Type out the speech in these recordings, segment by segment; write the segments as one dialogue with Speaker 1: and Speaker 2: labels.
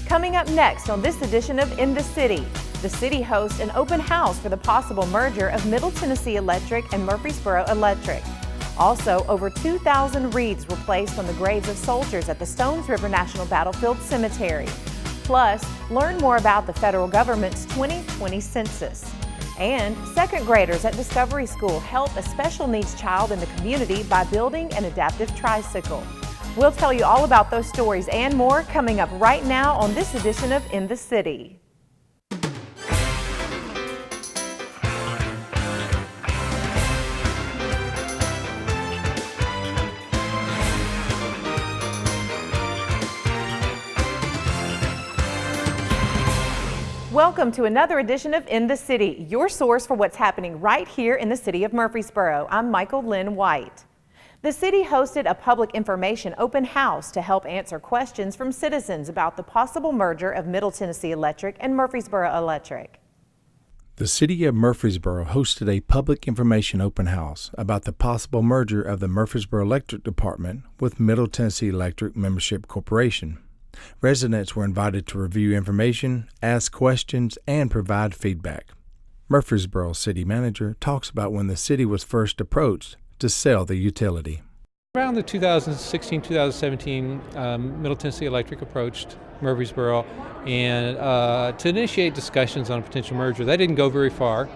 Speaker 1: Coming up next on this edition of In the City, the city hosts an open house for the possible merger of Middle Tennessee Electric and Murfreesboro Electric. Also, over 2,000 wreaths were placed on the graves of soldiers at the Stones River National Battlefield Cemetery. Plus, learn more about the federal government's 2020 census. And second graders at Discovery School help a special needs child in the community by building an adaptive tricycle. We'll tell you all about those stories and more coming up right now on this edition of In the City. Welcome to another edition of In the City, your source for what's happening right here in the city of Murfreesboro. I'm Michael Linn White. The city hosted a public information open house to help answer questions from citizens about the possible merger of Middle Tennessee Electric and Murfreesboro Electric.
Speaker 2: The city of Murfreesboro hosted a public information open house about the possible merger of the Murfreesboro Electric Department with Middle Tennessee Electric Membership Corporation. Residents were invited to review information, ask questions, and provide feedback. Murfreesboro City Manager talks about when the city was first approached to sell the utility.
Speaker 3: Around the 2016-2017, Middle Tennessee Electric approached Murfreesboro and to initiate discussions on a potential merger. That didn't go very far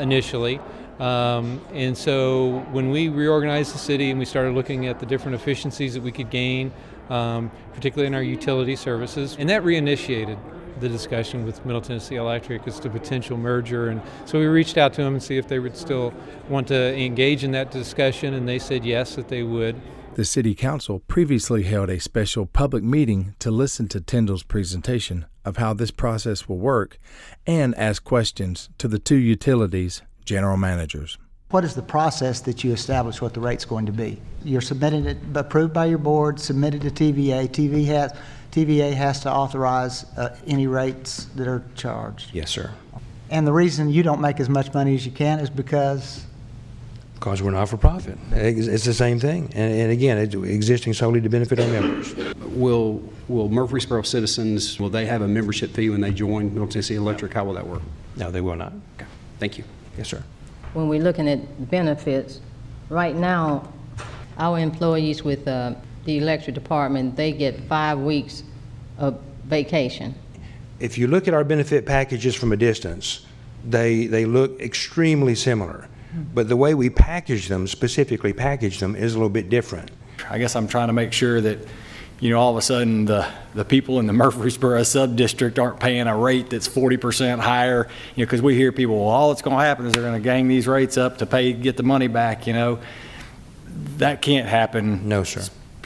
Speaker 3: initially. And so when we reorganized the city and we started looking at the different efficiencies that we could gain, particularly in our utility services, and that reinitiated the discussion with Middle Tennessee Electric as to potential merger. And so we reached out to them and see if they would still want to engage in that discussion, and they said yes, that they would.
Speaker 2: The City Council previously held a special public meeting to listen to Tyndall's presentation of how this process will work and ask questions to the two utilities' general managers.
Speaker 4: What is the process that you establish what the rate's going to be? You're submitting it, approved by your board, submitted to TVA. TVA has to authorize any rates that are charged.
Speaker 5: Yes, sir.
Speaker 4: And the reason you don't make as much money as you can is because
Speaker 5: we're not for profit. It's the same thing. And again, it's existing solely to benefit our members.
Speaker 6: Will Murfreesboro citizens, will they have a membership fee when they join Middle Tennessee Electric? How will that work?
Speaker 5: No, they will not.
Speaker 6: Okay. Thank you.
Speaker 5: Yes, sir.
Speaker 7: When we're looking at benefits, right now, our employees with the electric department, they get 5 weeks of vacation.
Speaker 5: If you look at our benefit packages from a distance, they look extremely similar. But the way we specifically package them, is a little bit different.
Speaker 8: I guess I'm trying to make sure that, all of a sudden the people in the Murfreesboro sub-district aren't paying a rate that's 40% higher, because we hear people, well, all that's going to happen is they're going to gang these rates up to get the money back, That can't happen.
Speaker 5: No, sir.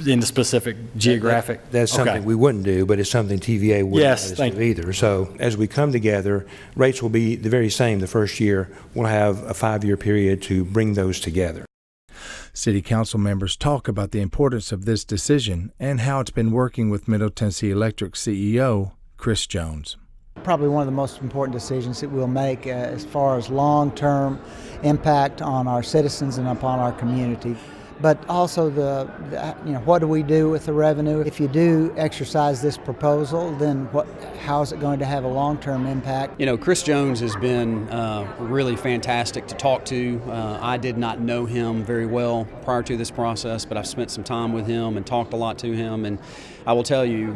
Speaker 8: In the specific geographic.
Speaker 5: That's something we wouldn't do, but it's something TVA wouldn't let us do either. So as we come together, rates will be the very same the first year. We'll have a 5-year period to bring those together.
Speaker 2: City Council members talk about the importance of this decision and how it's been working with Middle Tennessee Electric CEO Chris Jones.
Speaker 4: probably one of the most important decisions that we'll make as far as long-term impact on our citizens and upon our community. But also what do we do with the revenue? If you do exercise this proposal, then how is it going to have a long-term impact?
Speaker 6: Chris Jones has been really fantastic to talk to. I did not know him very well prior to this process, but I've spent some time with him and talked a lot to him. And I will tell you,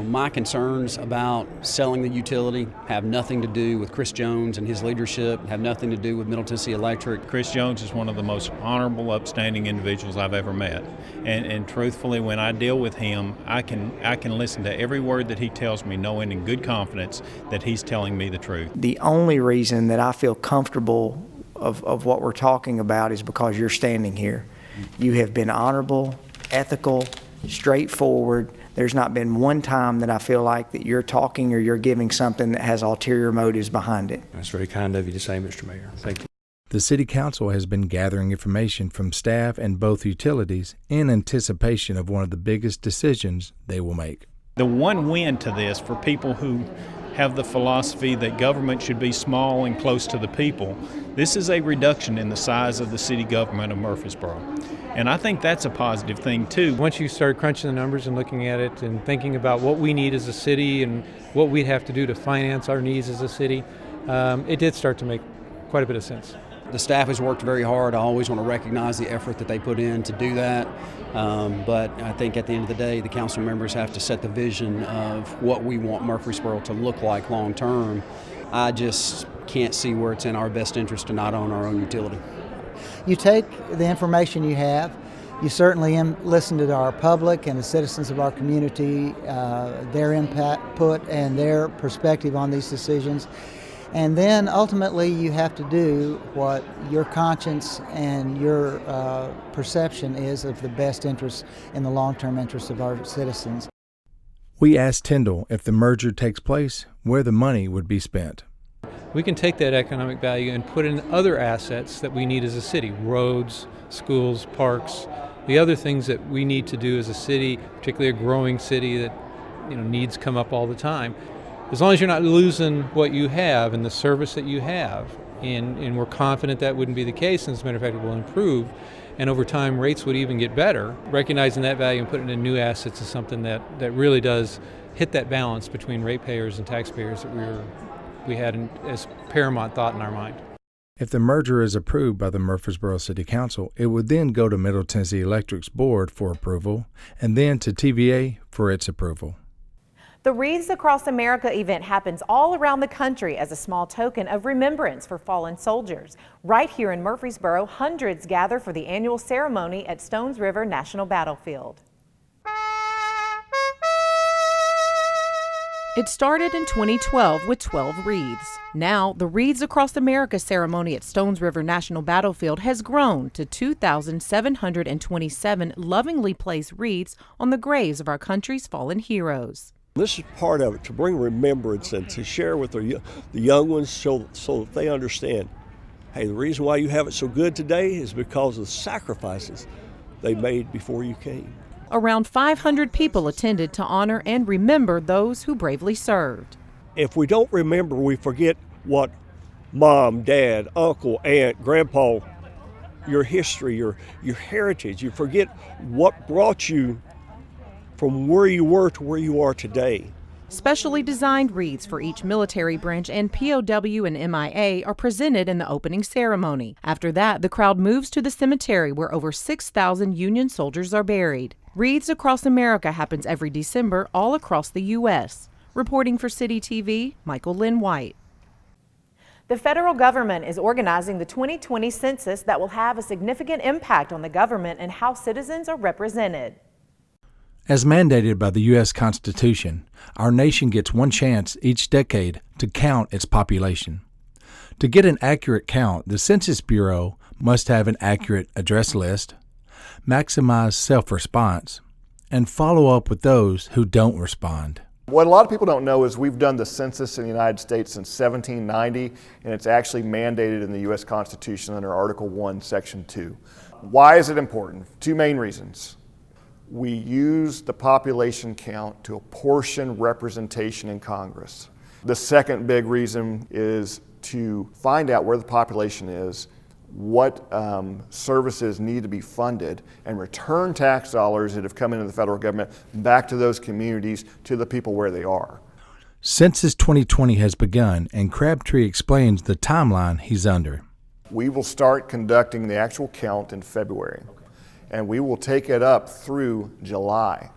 Speaker 6: my concerns about selling the utility have nothing to do with Chris Jones and his leadership, have nothing to do with Middle Tennessee Electric.
Speaker 9: Chris Jones is one of the most honorable, upstanding individuals I've ever met. And truthfully, when I deal with him, I can listen to every word that he tells me, knowing in good confidence that he's telling me the truth.
Speaker 10: The only reason that I feel comfortable of what we're talking about is because you're standing here. You have been honorable, ethical, straightforward. There's not been one time that I feel like that you're talking or you're giving something that has ulterior motives behind it.
Speaker 5: That's very kind of you to say, Mr. Mayor. Thank you.
Speaker 2: The City Council has been gathering information from staff and both utilities in anticipation of one of the biggest decisions they will make.
Speaker 9: The one win to this for people who have the philosophy that government should be small and close to the people. This is a reduction in the size of the city government of Murfreesboro. And I think that's a positive thing too.
Speaker 3: Once you start crunching the numbers and looking at it and thinking about what we need as a city and what we'd have to do to finance our needs as a city, it did start to make quite a bit of sense.
Speaker 6: The staff has worked very hard. I always want to recognize the effort that they put in to do that. But I think at the end of the day, the council members have to set the vision of what we want Murfreesboro to look like long term. I just can't see where it's in our best interest to not own our own utility.
Speaker 4: You take the information you have, you certainly listen to our public and the citizens of our community, their input and their perspective on these decisions. And then ultimately you have to do what your conscience and your perception is of the best interest in the long-term interests of our citizens.
Speaker 2: We asked Tyndall if the merger takes place, where the money would be spent.
Speaker 3: We can take that economic value and put in other assets that we need as a city, roads, schools, parks, the other things that we need to do as a city, particularly a growing city that needs come up all the time. As long as you're not losing what you have and the service that you have, and we're confident that wouldn't be the case, and as a matter of fact it will improve, and over time rates would even get better, recognizing that value and putting in new assets is something that really does hit that balance between ratepayers and taxpayers that we had as paramount thought in our mind.
Speaker 2: If the merger is approved by the Murfreesboro City Council, it would then go to Middle Tennessee Electric's board for approval, and then to TVA for its approval.
Speaker 1: The Wreaths Across America event happens all around the country as a small token of remembrance for fallen soldiers. Right here in Murfreesboro, hundreds gather for the annual ceremony at Stones River National Battlefield. It started in 2012 with 12 wreaths. Now, the Wreaths Across America ceremony at Stones River National Battlefield has grown to 2,727 lovingly placed wreaths on the graves of our country's fallen heroes.
Speaker 11: This is part of it, to bring remembrance and to share with the young ones so that they understand, hey, the reason why you have it so good today is because of the sacrifices they made before you came.
Speaker 1: Around 500 people attended to honor and remember those who bravely served.
Speaker 11: If we don't remember, we forget what mom, dad, uncle, aunt, grandpa, your history, your heritage. You forget what brought you from where you were to where you are today.
Speaker 1: Specially designed wreaths for each military branch and POW and MIA are presented in the opening ceremony. After that, the crowd moves to the cemetery where over 6,000 Union soldiers are buried. Wreaths Across America happens every December all across the U.S. Reporting for CityTV, Michael Linn White. The federal government is organizing the 2020 census that will have a significant impact on the government and how citizens are represented.
Speaker 2: As mandated by the U.S. Constitution, our nation gets one chance each decade to count its population. To get an accurate count, the Census Bureau must have an accurate address list, maximize self-response, and follow up with those who don't respond.
Speaker 12: What a lot of people don't know is we've done the census in the United States since 1790, and it's actually mandated in the U.S. Constitution under Article 1, Section 2. Why is it important? Two main reasons. We use the population count to apportion representation in Congress. The second big reason is to find out where the population is, what services need to be funded, and return tax dollars that have come into the federal government back to those communities, to the people where they are.
Speaker 2: Census 2020 has begun, and Crabtree explains the timeline he's under.
Speaker 12: We will start conducting the actual count in February, and we will take it up through July.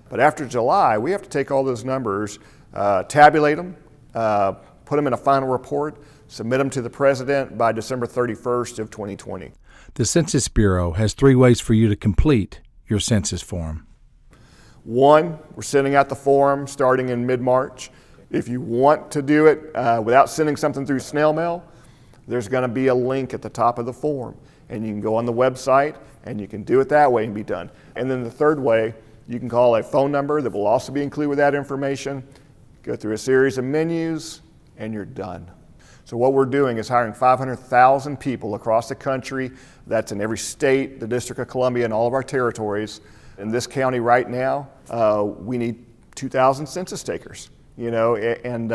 Speaker 12: But after July, we have to take all those numbers, tabulate them, put them in a final report, submit them to the president by December 31st of 2020.
Speaker 2: The Census Bureau has 3 ways for you to complete your census form.
Speaker 12: 1, we're sending out the form starting in mid-March. If you want to do it without sending something through snail mail, there's going to be a link at the top of the form, and you can go on the website and you can do it that way and be done. And then the third way, you can call a phone number that will also be included with that information, go through a series of menus, and you're done. So what we're doing is hiring 500,000 people across the country. That's in every state, the District of Columbia, and all of our territories. In this county right now, we need 2,000 census takers. and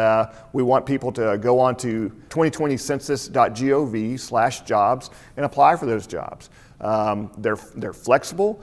Speaker 12: we want people to go on to 2020census.gov/jobs and apply for those jobs. They're flexible.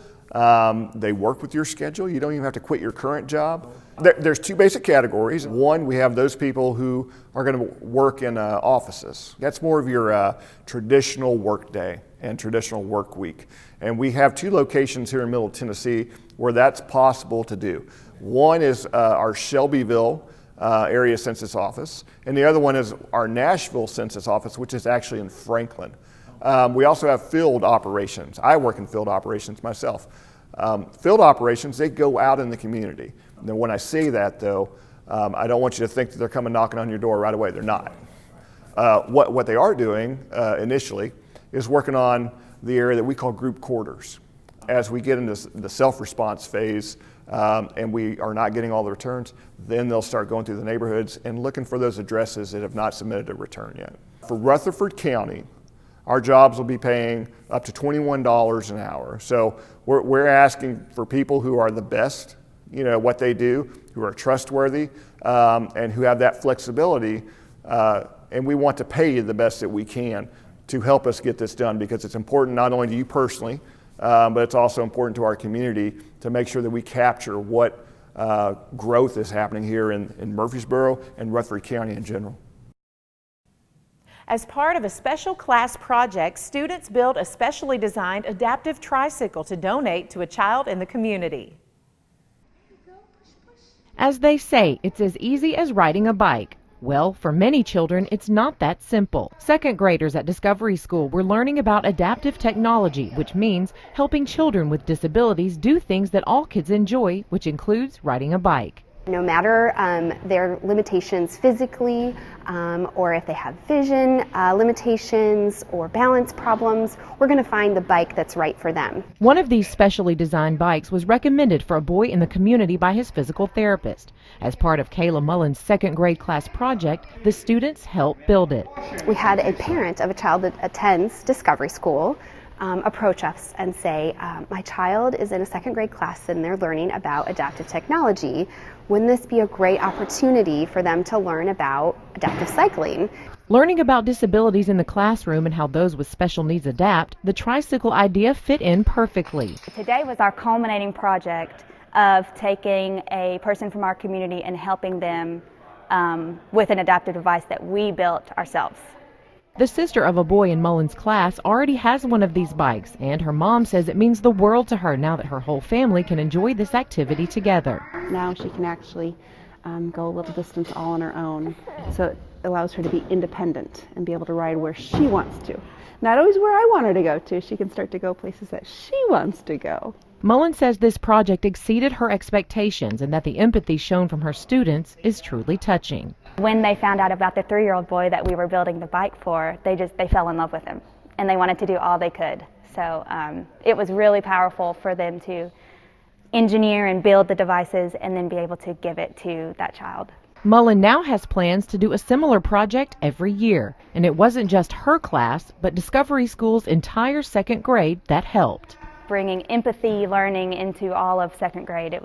Speaker 12: They work with your schedule. You don't even have to quit your current job. There's two basic categories. One, we have those people who are going to work in offices. That's more of your traditional work day and traditional work week. And we have two locations here in Middle Tennessee where that's possible to do. One is our Shelbyville area census office, and the other one is our Nashville census office, which is actually in Franklin. We also have field operations. I work in field operations myself. Field operations, they go out in the community. Now, when I say that, though, I don't want you to think that they're coming knocking on your door right away. They're not. What they are doing initially is working on the area that we call group quarters. As we get into the self-response phase and we are not getting all the returns, then they'll start going through the neighborhoods and looking for those addresses that have not submitted a return yet. For Rutherford County, our jobs will be paying up to $21 an hour. So we're asking for people who are the best, what they do, who are trustworthy, and who have that flexibility. And we want to pay you the best that we can to help us get this done, because it's important not only to you personally, but it's also important to our community to make sure that we capture what growth is happening here in Murfreesboro and Rutherford County in general.
Speaker 1: As part of a special class project, students build a specially designed adaptive tricycle to donate to a child in the community. As they say, it's as easy as riding a bike. Well, for many children, it's not that simple. Second graders at Discovery School were learning about adaptive technology, which means helping children with disabilities do things that all kids enjoy, which includes riding a bike.
Speaker 13: No matter their limitations physically, or if they have vision limitations or balance problems, we're going to find the bike that's right for them.
Speaker 1: One of these specially designed bikes was recommended for a boy in the community by his physical therapist. As part of Kayla Mullen's second grade class project, the students helped build it.
Speaker 13: We had a parent of a child that attends Discovery School approach us and say, my child is in a second grade class and they're learning about adaptive technology. Wouldn't this be a great opportunity for them to learn about adaptive cycling?
Speaker 1: Learning about disabilities in the classroom and how those with special needs adapt, the tricycle idea fit in perfectly.
Speaker 14: Today was our culminating project of taking a person from our community and helping them with an adaptive device that we built ourselves.
Speaker 1: The sister of a boy in Mullen's class already has one of these bikes, and her mom says it means the world to her now that her whole family can enjoy this activity together.
Speaker 15: Now she can actually go a little distance all on her own, so it allows her to be independent and be able to ride where she wants to. Not always where I want her to go to. She can start to go places that she wants to go.
Speaker 1: Mullen says this project exceeded her expectations and that the empathy shown from her students is truly touching.
Speaker 14: When they found out about the 3-year-old boy that we were building the bike for, they fell in love with him and they wanted to do all they could. So it was really powerful for them to engineer and build the devices and then be able to give it to that child.
Speaker 1: Mullen now has plans to do a similar project every year, and it wasn't just her class, but Discovery School's entire second grade that helped.
Speaker 14: Bringing empathy learning into all of second grade,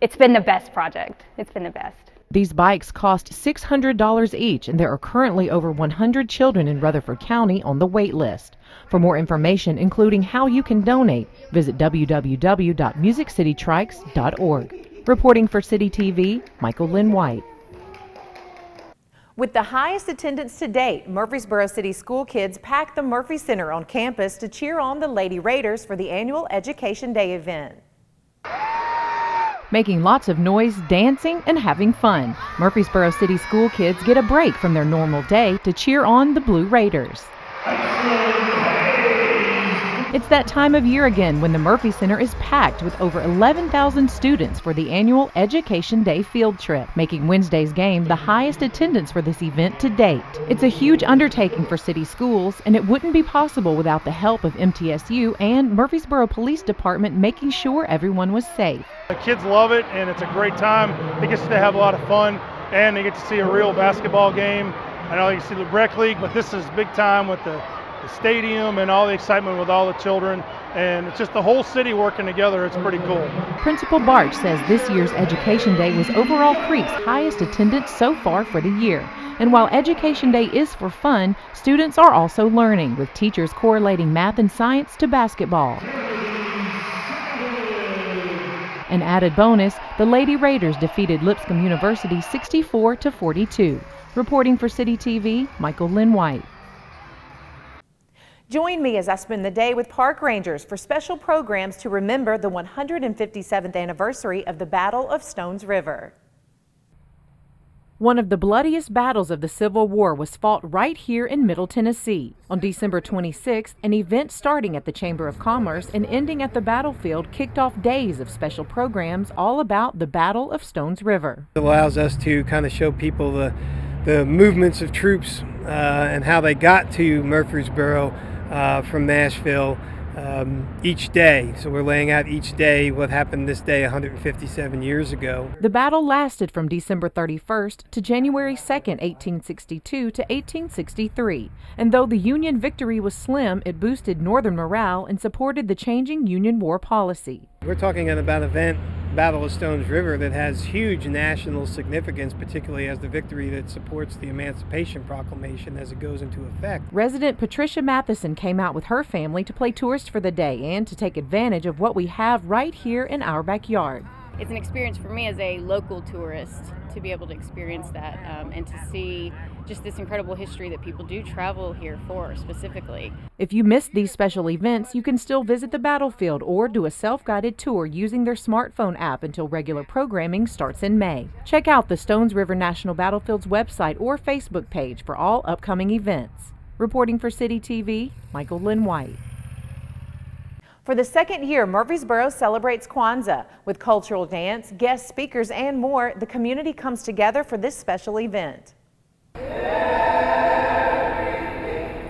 Speaker 14: it's been the best project. It's been the best.
Speaker 1: These bikes cost $600 each, and there are currently over 100 children in Rutherford County on the wait list. For more information, including how you can donate, visit www.musiccitytrikes.org. Reporting for CityTV, Michael Linn White. With the highest attendance to date, Murfreesboro City school kids packed the Murphy Center on campus to cheer on the Lady Raiders for the annual Education Day event. Making lots of noise, dancing, and having fun, Murfreesboro City school kids get a break from their normal day to cheer on the Blue Raiders. It's that time of year again when the Murphy Center is packed with over 11,000 students for the annual Education Day field trip, making Wednesday's game the highest attendance for this event to date. It's a huge undertaking for city schools, and it wouldn't be possible without the help of MTSU and Murfreesboro Police Department making sure everyone was safe.
Speaker 16: The kids love it, and it's a great time. They get to have a lot of fun, and they get to see a real basketball game. I know you see the rec league, but this is big time with the the stadium and all the excitement with all the children, and it's just the whole city working together. It's pretty cool.
Speaker 1: Principal Barch says this year's Education Day was overall Creek's highest attendance so far for the year. And while Education Day is for fun, students are also learning, with teachers correlating math and science to basketball. An added bonus, the Lady Raiders defeated Lipscomb University 64-42. Reporting for CityTV, Michael Linn White. Join me as I spend the day with park rangers for special programs to remember the 157th anniversary of the Battle of Stones River. One of the bloodiest battles of the Civil War was fought right here in Middle Tennessee. On December 26th, an event starting at the Chamber of Commerce and ending at the battlefield kicked off days of special programs all about the Battle of Stones River.
Speaker 17: It allows us to kind of show people the movements of troops and how they got to Murfreesboro from Nashville each day. So we're laying out each day what happened this day 157 years ago.
Speaker 1: The battle lasted from December 31st to January 2nd, 1862 to 1863. And though the Union victory was slim, it boosted Northern morale and supported the changing Union war policy.
Speaker 17: We're talking about an event, Battle of Stones River, that has huge national significance, particularly as the victory that supports the Emancipation Proclamation as it goes into effect.
Speaker 1: Resident Patricia Matheson came out with her family to play tourist for the day and to take advantage of what we have right here in our backyard.
Speaker 18: It's an experience for me as a local tourist to be able to experience that and to see just this incredible history that people do travel here for specifically.
Speaker 1: If you missed these special events, you can still visit the battlefield or do a self-guided tour using their smartphone app until regular programming starts in May. Check out the Stones River National Battlefield's website or Facebook page for all upcoming events. Reporting for CityTV, Michael Linn White. For the second year, Murfreesboro celebrates Kwanzaa. With cultural dance, guest speakers, and more, the community comes together for this special event.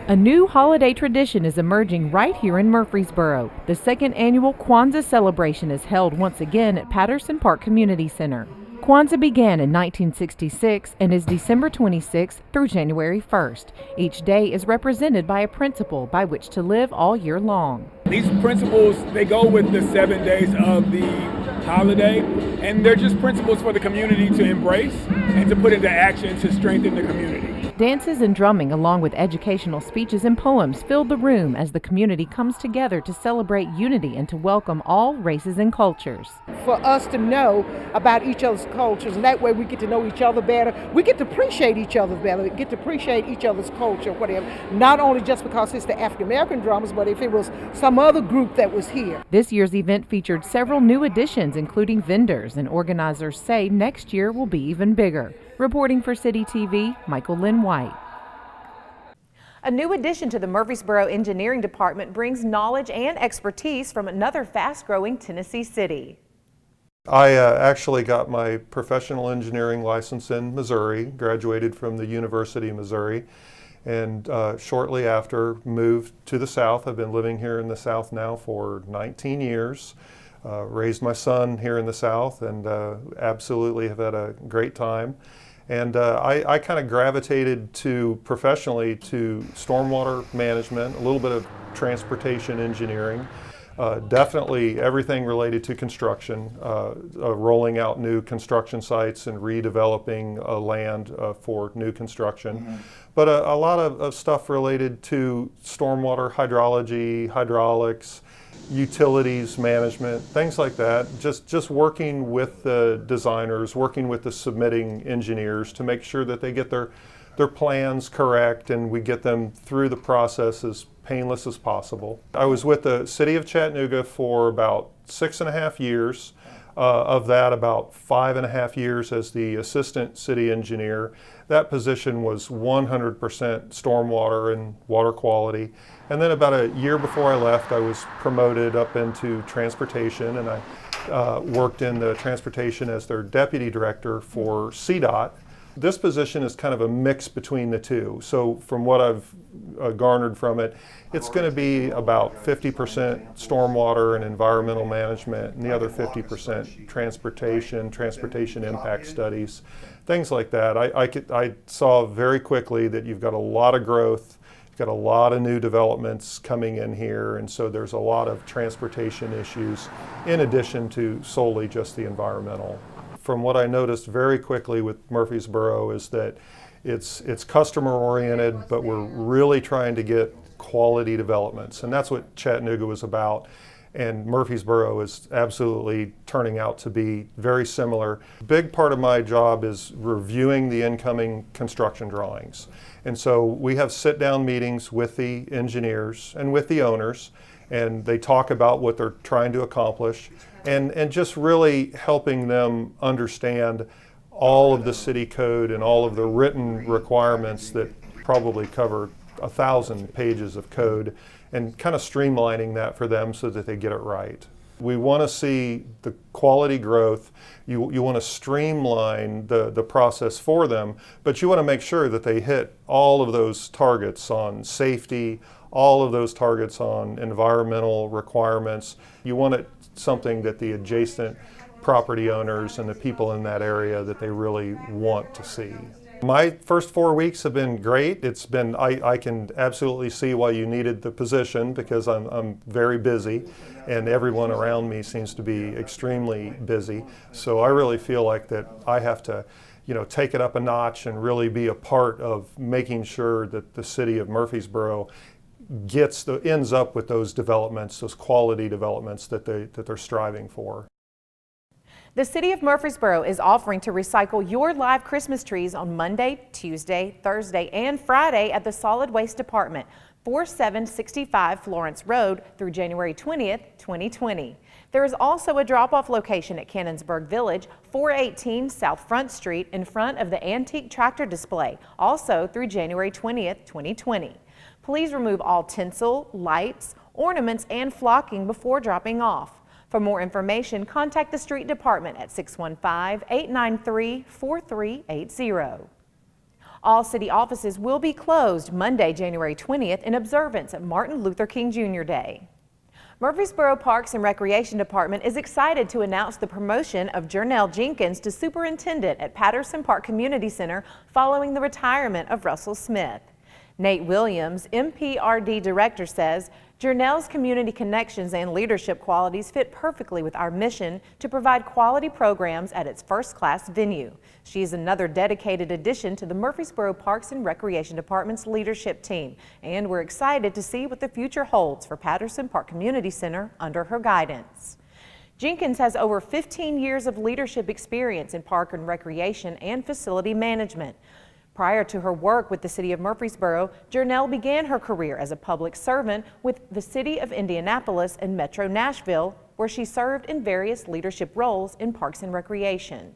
Speaker 1: A new holiday tradition is emerging right here in Murfreesboro. The second annual Kwanzaa Celebration is held once again at Patterson Park Community Center. Kwanzaa began in 1966 and is December 26th through January 1st. Each day is represented by a principle by which to live all year long.
Speaker 19: These principles, they go with the 7 days of the holiday, and they're just principles for the community to embrace and to put into action to strengthen the community.
Speaker 1: Dances and drumming, along with educational speeches and poems, filled the room as the community comes together to celebrate unity and to welcome all races and cultures.
Speaker 20: For us to know about each other's cultures, and that way we get to know each other better. We get to appreciate each other better, get to appreciate each other's culture, whatever. Not only just because it's the African American drummers, but if it was some other group that was here.
Speaker 1: This year's event featured several new additions, including vendors, and organizers say next year will be even bigger. Reporting for CityTV, Michael Linn White. A new addition to the Murfreesboro Engineering Department brings knowledge and expertise from another fast-growing Tennessee city.
Speaker 21: I actually got my professional engineering license in Missouri, graduated from the University of Missouri, and shortly after moved to the South. I've been living here in the South now for 19 years. Raised my son here in the South and absolutely have had a great time. And I kind of gravitated professionally to stormwater management, a little bit of transportation engineering, definitely everything related to construction, rolling out new construction sites and redeveloping land for new construction. Mm-hmm. But a lot of stuff related to stormwater hydrology, hydraulics, utilities management, things like that. Just working with the designers, working with the submitting engineers to make sure that they get their plans correct and we get them through the process as painless as possible. I was with the City of Chattanooga for about 6.5 years. Of that, about 5.5 years as the assistant city engineer. That position was 100% stormwater and water quality. And then about a year before I left, I was promoted up into transportation, and I worked in the transportation as their deputy director for CDOT. This position is kind of a mix between the two. So from what I've garnered from it, it's going to be about 50% stormwater and environmental management, and the other 50% transportation impact studies, things like that. I saw very quickly that you've got a lot of growth, you've got a lot of new developments coming in here, and so there's a lot of transportation issues in addition to solely just the environmental. From what I noticed very quickly with Murfreesboro is that it's customer oriented, but we're really trying to get quality developments, and that's what Chattanooga was about. And Murfreesboro is absolutely turning out to be very similar. A big part of my job is reviewing the incoming construction drawings. And so we have sit-down meetings with the engineers and with the owners, and they talk about what they're trying to accomplish, and just really helping them understand all of the city code and all of the written requirements that probably cover 1,000 pages of code, and kind of streamlining that for them so that they get it right. We want to see the quality growth. You want to streamline the process for them, but you want to make sure that they hit all of those targets on safety, all of those targets on environmental requirements. You want it something that the adjacent property owners and the people in that area that they really want to see. My first 4 weeks have been great. It's been, I can absolutely see why you needed the position, because I'm very busy and everyone around me seems to be extremely busy. So I really feel like that I have to, take it up a notch and really be a part of making sure that the city of Murfreesboro ends up with those developments, those quality developments that they're striving for.
Speaker 1: The City of Murfreesboro is offering to recycle your live Christmas trees on Monday, Tuesday, Thursday, and Friday at the Solid Waste Department, 4765 Florence Road through January 20th, 2020. There is also a drop-off location at Cannonsburg Village, 418 South Front Street, in front of the antique tractor display, also through January 20th, 2020. Please remove all tinsel, lights, ornaments, and flocking before dropping off. For more information, contact the Street Department at 615-893-4380. All city offices will be closed Monday, January 20th in observance of Martin Luther King Jr. Day. Murfreesboro Parks and Recreation Department is excited to announce the promotion of Gernell Jenkins to Superintendent at Patterson Park Community Center following the retirement of Russell Smith. Nate Williams, MPRD Director, says Gernell's community connections and leadership qualities fit perfectly with our mission to provide quality programs at its first-class venue. She is another dedicated addition to the Murfreesboro Parks and Recreation Department's leadership team, and we're excited to see what the future holds for Patterson Park Community Center under her guidance. Jenkins has over 15 years of leadership experience in park and recreation and facility management. Prior to her work with the City of Murfreesboro, Gernell began her career as a public servant with the City of Indianapolis and Metro Nashville, where she served in various leadership roles in parks and recreation.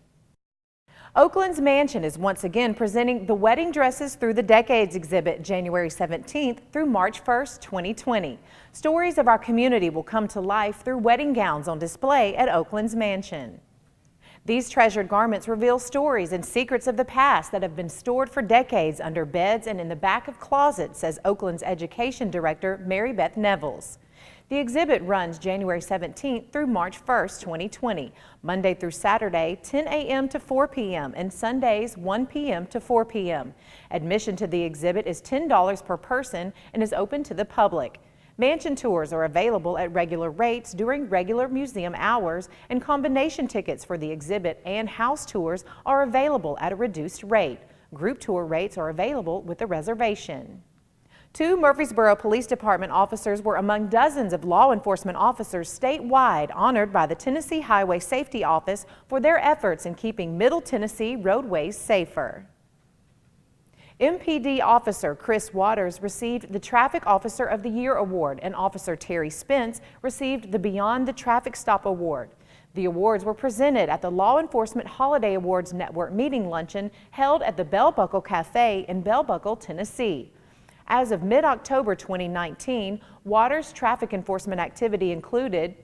Speaker 1: Oakland's Mansion is once again presenting the Wedding Dresses Through the Decades exhibit January 17th through March 1st, 2020. Stories of our community will come to life through wedding gowns on display at Oakland's Mansion. These treasured garments reveal stories and secrets of the past that have been stored for decades under beds and in the back of closets, says Oakland's Education Director Mary Beth Nevels. The exhibit runs January 17th through March 1st, 2020, Monday through Saturday, 10 a.m. to 4 p.m. and Sundays, 1 p.m. to 4 p.m. Admission to the exhibit is $10 per person and is open to the public. Mansion tours are available at regular rates during regular museum hours, and combination tickets for the exhibit and house tours are available at a reduced rate. Group tour rates are available with a reservation. 2 Murfreesboro Police Department officers were among dozens of law enforcement officers statewide honored by the Tennessee Highway Safety Office for their efforts in keeping Middle Tennessee roadways safer. MPD Officer Chris Waters received the Traffic Officer of the Year Award, and Officer Terry Spence received the Beyond the Traffic Stop Award. The awards were presented at the Law Enforcement Holiday Awards Network meeting luncheon held at the Bell Buckle Cafe in Bell Buckle, Tennessee. As of mid-October 2019, Waters' traffic enforcement activity included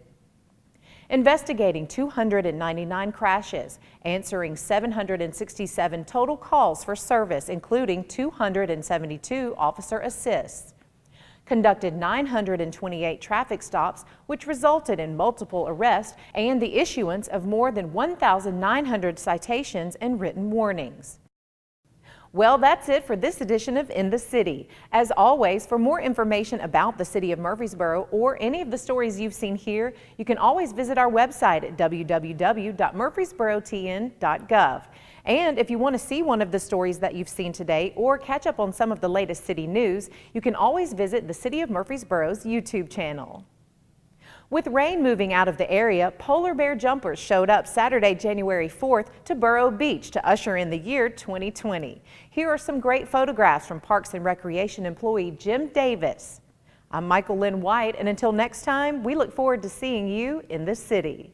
Speaker 1: investigating 299 crashes, answering 767 total calls for service, including 272 officer assists, conducted 928 traffic stops, which resulted in multiple arrests and the issuance of more than 1,900 citations and written warnings. Well, that's it for this edition of In the City. As always, for more information about the City of Murfreesboro or any of the stories you've seen here, you can always visit our website at www.murfreesborotn.gov. And if you want to see one of the stories that you've seen today or catch up on some of the latest city news, you can always visit the City of Murfreesboro's YouTube channel. With rain moving out of the area, polar bear jumpers showed up Saturday, January 4th to Burrow Beach to usher in the year 2020. Here are some great photographs from Parks and Recreation employee Jim Davis. I'm Michael Linn White, and until next time, we look forward to seeing you in the city.